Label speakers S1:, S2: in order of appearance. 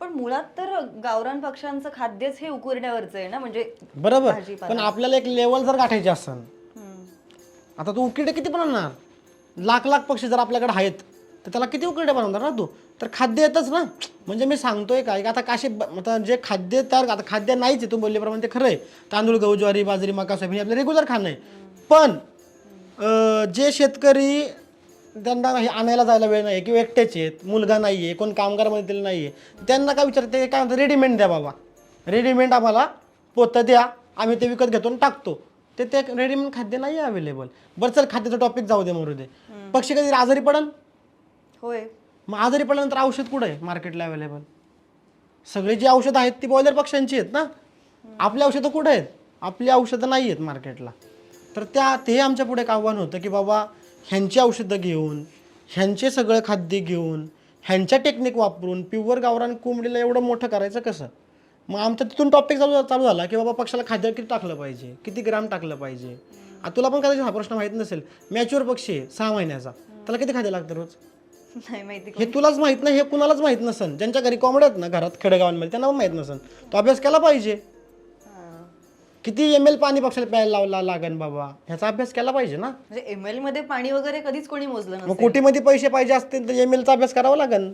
S1: पण मुळात तर गावरान पक्ष्यांचं खाद्यच हे उकुरड्यावरचं आहे ना, म्हणजे
S2: बरोबर.
S1: भाजीपाला.
S2: पण आपल्याला एक लेवल जर गाठायची असेल,
S1: हम्म.
S2: आता तू उकिरडे किती बनवणार? लाख लाख पक्षी जर आपल्याकडे आहेत तर त्याला किती उकिरडे बनवणार ना तू? तर खाद्य येतच ना. म्हणजे मी सांगतोय काय की आता आता जे खाद्य तर आता खाद्य नाहीच आहे, तू बोलल्याप्रमाणे ते खरं आहे. तांदूळ, गहू, ज्वारी, बाजरी, मका, सोयाबीन हे आपलं रेग्युलर खाणं आहे. पण जे शेतकरी त्यांना हे आणायला जायला वेळ नाही किंवा एकटेच आहेत, मुलगा नाही आहे, कोण कामगारमध्ये दिलं नाही आहे, त्यांना काय विचारते, काय म्हणतात, रेडीमेड द्या बाबा, रेडीमेड आम्हाला पोतं द्या, आम्ही ते विकत घेतो आणि टाकतो. ते रेडीमेड खाद्य नाही आहे अवेलेबल. बरं चल, खाद्याचं टॉपिक जाऊ दे, मरू दे. पक्षी कधी आजारी पडन?
S1: होय.
S2: मग आजारी पडल्यानंतर औषध कुठं आहे मार्केटला अवेलेबल? सगळी जी औषधं आहेत ती बॉयलर पक्ष्यांची आहेत ना. आपली औषधं कुठं आहेत? आपली औषधं नाही आहेत मार्केटला. तर ते आमच्या पुढे एक आव्हान होतं की बाबा ह्यांची औषधं घेऊन, ह्यांचे सगळं खाद्य घेऊन, ह्यांच्या टेक्निक वापरून प्युअर गावरान कोंबडीला एवढं मोठं करायचं कसं? मग आमचा तिथून टॉपिक चालू झाला की बाबा पक्षाला खाद्य किती टाकलं पाहिजे, किती ग्राम टाकलं पाहिजे. आता तुला पण कदाचित हा प्रश्न माहीत नसेल. मॅच्युअर पक्षी आहे 6 महिन्याचा, त्याला किती खाद्य लागतं रोज?
S1: नाही माहिती.
S2: हे तुलाच माहित नाही, हे कुणालाच माहित नसन. ज्यांच्या घरी कोंबड्या आहेत ना घरात खेडेगावांमध्ये, त्यांना पण माहित नसन. तो अभ्यास केला पाहिजे. किती ml पाणी पक्षाला प्यायला लावला लागेल बाबा, ह्याचा अभ्यास केला पाहिजे ना.
S1: म्हणजे ML मध्ये पाणी वगैरे कधीच कोणी मोजलं
S2: मग
S1: नसेल.
S2: कोटीमध्ये पैसे पाहिजे असतील तर ml चा अभ्यास करावा लागेल.